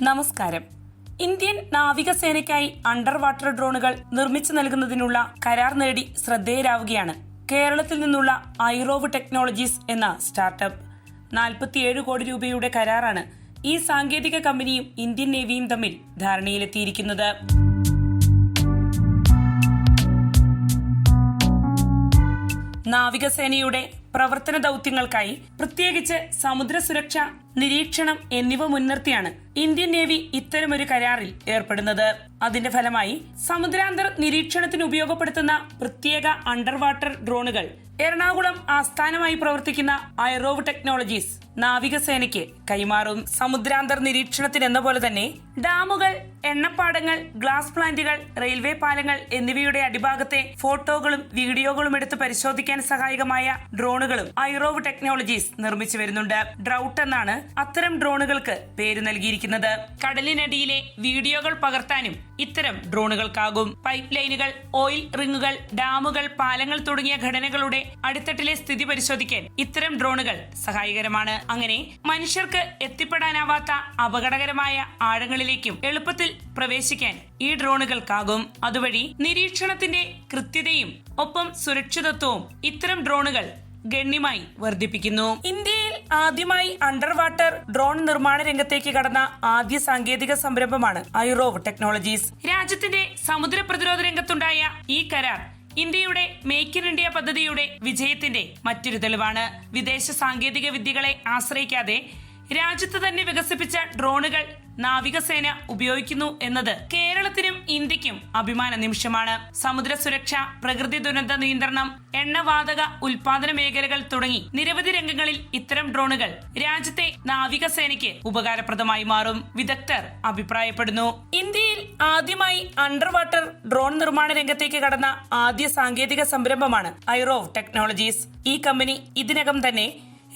നമസ്കാരം. Indian നാവികസേനയ്ക്കായി under water ഡ്രോണുകൾ നിർമ്മിച്ചു നൽകുന്നതിനുള്ള കരാർ നേടി ശ്രദ്ധേയരാവുകയാണ് കേരളത്തിൽ നിന്നുള്ള ഐറോവ് ടെക്നോളജീസ് എന്ന സ്റ്റാർട്ടപ്പ്. 47 കോടി രൂപയുടെ കരാറാണ് ഈ സാങ്കേതിക കമ്പനിയും ഇന്ത്യൻ നേവിയും തമ്മിൽ ധാരണയിലെത്തിയിരിക്കുന്നത്. നാവികസേനയുടെ പ്രവർത്തന ദൗത്യങ്ങൾക്കായി പ്രത്യേകിച്ച് സമുദ്ര സുരക്ഷ, നിരീക്ഷണം എന്നിവ മുൻനിർത്തിയാണ് ഇന്ത്യൻ നേവി ഇത്തരമൊരു കരാറിൽ ഏർപ്പെടുന്നത്. അതിന്റെ ഫലമായി സമുദ്രാന്തർ നിരീക്ഷണത്തിന് ഉപയോഗപ്പെടുത്തുന്ന പ്രത്യേക അണ്ടർ വാട്ടർ ഡ്രോണുകൾ എറണാകുളം ആസ്ഥാനമായി പ്രവർത്തിക്കുന്ന ഐറോവ് ടെക്നോളജീസ് നാവികസേനയ്ക്ക് കൈമാറും. സമുദ്രാന്തർ നിരീക്ഷണത്തിനെന്ന പോലെ തന്നെ ഡാമുകൾ, എണ്ണപ്പാടങ്ങൾ, ഗ്ലാസ് പ്ലാന്റുകൾ, റെയിൽവേ പാലങ്ങൾ എന്നിവയുടെ അടിഭാഗത്തെ ഫോട്ടോകളും വീഡിയോകളും എടുത്ത് പരിശോധിക്കാൻ സഹായകമായ ഡ്രോണുകളും ഐറോവ് ടെക്നോളജീസ് നിർമ്മിച്ചു വരുന്നുണ്ട്. ഡ്രൗട്ട് എന്നാണ് അത്തരം ഡ്രോണുകൾക്ക് പേര് നൽകിയിരിക്കുന്നത്. കടലിനടിയിലെ വീഡിയോകൾ പകർത്താനും ഇത്തരം ഡ്രോണുകൾക്കാകും. പൈപ്പ് ലൈനുകൾ, ഓയിൽ റിങ്ങുകൾ, ഡാമുകൾ, പാലങ്ങൾ തുടങ്ങിയ ഘടനകളുടെ അടിത്തട്ടിലെ സ്ഥിതി പരിശോധിക്കാൻ ഇത്തരം ഡ്രോണുകൾ സഹായകരമാണ്. അങ്ങനെ മനുഷ്യർക്ക് എത്തിപ്പെടാനാവാത്ത അപകടകരമായ ആഴങ്ങളിലേക്കും എളുപ്പത്തിൽ പ്രവേശിക്കാൻ ഈ ഡ്രോണുകൾക്കാകും. അതുവഴി നിരീക്ഷണത്തിന്റെ കൃത്യതയും ഒപ്പം സുരക്ഷിതത്വവും ഇത്തരം ഡ്രോണുകൾ ഗണ്യമായി വർദ്ധിപ്പിക്കുന്നു. ഇന്ത്യയിൽ ആദ്യമായി അണ്ടർ വാട്ടർ ഡ്രോൺ നിർമ്മാണ രംഗത്തേക്ക് കടന്ന ആദ്യ സാങ്കേതിക സംരംഭമാണ് ഐറോവ് ടെക്നോളജീസ്. രാജ്യത്തിന്റെ സമുദ്ര പ്രതിരോധ രംഗത്തുണ്ടായ ഈ കരാർ ഇന്ത്യയുടെ മേക്ക് ഇൻ ഇന്ത്യ പദ്ധതിയുടെ വിജയത്തിന്റെ മറ്റൊരു തെളിവാണ്. വിദേശ സാങ്കേതിക വിദ്യകളെ ആശ്രയിക്കാതെ രാജ്യത്ത് തന്നെ വികസിപ്പിച്ച ഡ്രോണുകൾ നാവികസേന ഉപയോഗിക്കുന്നു എന്നത് കേരളത്തിനും ഇന്ത്യക്കും അഭിമാന നിമിഷമാണ്. സമുദ്ര സുരക്ഷ, പ്രകൃതി ദുരന്ത നിയന്ത്രണം, എണ്ണവാതക ഉൽപാദന മേഖലകൾ തുടങ്ങി നിരവധി രംഗങ്ങളിൽ ഇത്തരം ഡ്രോണുകൾ രാജ്യത്തെ നാവികസേനയ്ക്ക് ഉപകാരപ്രദമായി മാറും വിദഗ്ധർ അഭിപ്രായപ്പെടുന്നു. ഇന്ത്യയിൽ ആദ്യമായി അണ്ടർ വാട്ടർ ഡ്രോൺ നിർമ്മാണ രംഗത്തേക്ക് കടന്ന ആദ്യ സാങ്കേതിക സംരംഭമാണ് ഐറോവ് ടെക്നോളജീസ്. ഈ കമ്പനി ഇതിനകം തന്നെ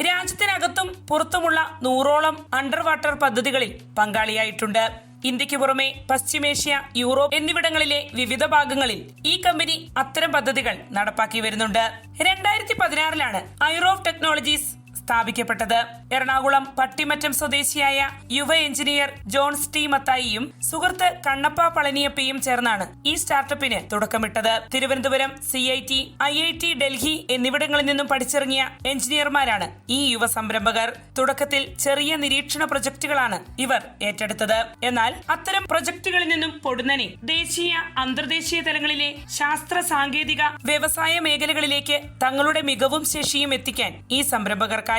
രാജ്യത്തിനകത്തും പുറത്തുമുള്ള 100ഓളം അണ്ടർ വാട്ടർ പദ്ധതികളിൽ പങ്കാളിയായിട്ടുണ്ട്. ഇന്ത്യക്ക് പുറമെ പശ്ചിമേഷ്യ, യൂറോപ്പ് എന്നിവിടങ്ങളിലെ വിവിധ ഭാഗങ്ങളിൽ ഈ കമ്പനി അത്തരം പദ്ധതികൾ നടപ്പാക്കി വരുന്നുണ്ട്. 2016 ഐറോവ് ടെക്നോളജീസ് സ്ഥാപിക്കപ്പെട്ടത്. എറണാകുളം പട്ടിമറ്റം സ്വദേശിയായ യുവ എഞ്ചിനീയർ ജോൺ ടി മത്തായിയും സുഹൃത്ത് കണ്ണപ്പ പളനിയപ്പയും ചേർന്നാണ് ഈ സ്റ്റാർട്ടപ്പിന് തുടക്കമിട്ടത്. തിരുവനന്തപുരം, CIT, IIT ഡൽഹി എന്നിവിടങ്ങളിൽ നിന്നും പഠിച്ചിറങ്ങിയ എഞ്ചിനീയർമാരാണ് ഈ യുവ സംരംഭകർ. തുടക്കത്തിൽ ചെറിയ നിരീക്ഷണ പ്രൊജക്ടുകളാണ് ഇവർ ഏറ്റെടുത്തത്. എന്നാൽ അത്തരം പ്രൊജക്ടുകളിൽ നിന്നും പൊടുന്നനെ ദേശീയ, അന്തർദേശീയ തലങ്ങളിലെ ശാസ്ത്ര, സാങ്കേതിക, വ്യവസായ മേഖലകളിലേക്ക് തങ്ങളുടെ മികവും ശേഷിയും എത്തിക്കാൻ ഈ സംരംഭകർക്ക്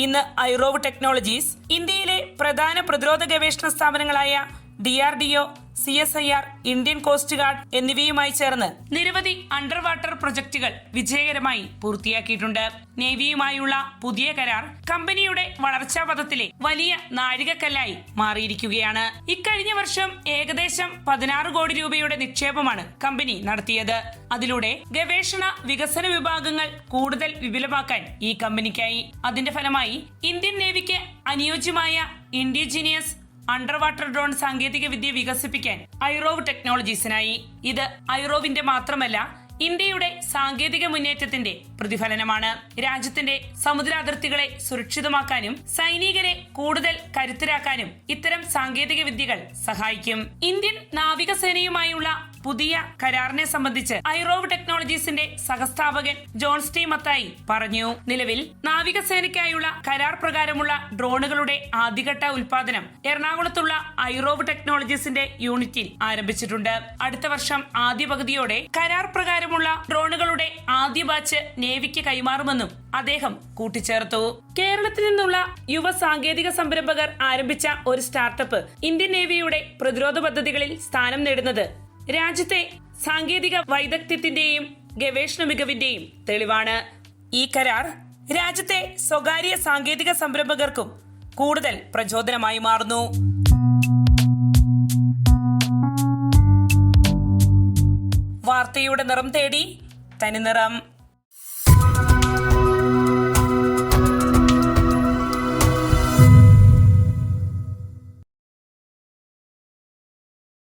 ഇന്ന് ഐറോവ് ടെക്നോളജീസ് ഇന്ത്യയിലെ പ്രധാന പ്രതിരോധ ഗവേഷണ സ്ഥാപനങ്ങളായ DRDO, CSIR, Indian coast guard എന്നിവയുമായി ചേർന്ന് നിരവധി അണ്ടർ വാട്ടർ പ്രൊജക്ടുകൾ വിജയകരമായി പൂർത്തിയാക്കിയിട്ടുണ്ട്. നേവിയുമായുള്ള പുതിയ കരാർ കമ്പനിയുടെ വളർച്ചാ പഥത്തിലെ വലിയ നാഴികക്കല്ലായി മാറിയിരിക്കുകയാണ്. ഇക്കഴിഞ്ഞ വർഷം ഏകദേശം 16 കോടി രൂപയുടെ നിക്ഷേപമാണ് കമ്പനി നടത്തിയത്. അതിലൂടെ ഗവേഷണ വികസന വിഭാഗങ്ങൾ കൂടുതൽ വിപുലമാക്കാൻ ഈ കമ്പനിക്കായി. അതിന്റെ ഫലമായി ഇന്ത്യൻ നേവിക്ക് അനുയോജ്യമായ ഇൻഡിജിനിയസ് അണ്ടർ വാട്ടർ ഡ്രോൺ സാങ്കേതിക വിദ്യ വികസിപ്പിക്കാൻ ഐറോവ് ടെക്നോളജീസിനായി. ഇത് ഐറോവിന്റെ മാത്രമല്ല, ഇന്ത്യയുടെ സാങ്കേതിക മുന്നേറ്റത്തിന്റെ പ്രതിഫലനമാണ്. രാജ്യത്തിന്റെ സമുദ്രാതിർത്തികളെ സുരക്ഷിതമാക്കാനും സൈനികരെ കൂടുതൽ കരുത്തരാക്കാനും ഇത്തരം സാങ്കേതിക വിദ്യകൾ സഹായിക്കും. ഇന്ത്യൻ നാവികസേനയുമായുള്ള പുതിയ കരാറിനെ സംബന്ധിച്ച് ഐറോവ് ടെക്നോളജീസിന്റെ സഹസ്ഥാപകൻ ജോൺ ടി മത്തായി പറഞ്ഞു. നിലവിൽ നാവികസേനയ്ക്കായുള്ള കരാർ പ്രകാരമുള്ള ഡ്രോണുകളുടെ ആദ്യഘട്ട ഉൽപാദനം എറണാകുളത്തുള്ള ഐറോവ് ടെക്നോളജീസിന്റെ യൂണിറ്റിൽ ആരംഭിച്ചിട്ടുണ്ട്. അടുത്ത വർഷം ആദ്യ പകുതിയോടെ കരാർ പ്രകാരമുള്ള ഡ്രോണുകളുടെ ആദ്യ ബാച്ച് നേവിക്ക് കൈമാറുമെന്നും അദ്ദേഹം കൂട്ടിച്ചേർത്തു. കേരളത്തിൽ നിന്നുള്ള യുവ സാങ്കേതിക സംരംഭകർ ആരംഭിച്ച ഒരു സ്റ്റാർട്ടപ്പ് ഇന്ത്യൻ നേവിയുടെ പ്രതിരോധ പദ്ധതികളിൽ സ്ഥാനം നേടുന്നത് രാജ്യത്തെ സാങ്കേതിക വൈദഗ്ധ്യത്തിന്റെയും ഗവേഷണ മികവിന്റെയും തെളിവാണ്. ഈ കരാർ രാജ്യത്തെ സ്വകാര്യ സാങ്കേതിക സംരംഭകർക്കും കൂടുതൽ പ്രചോദനമായി മാറുന്നു. വാർത്തയുടെ നിറം തേടി തനിനിറം.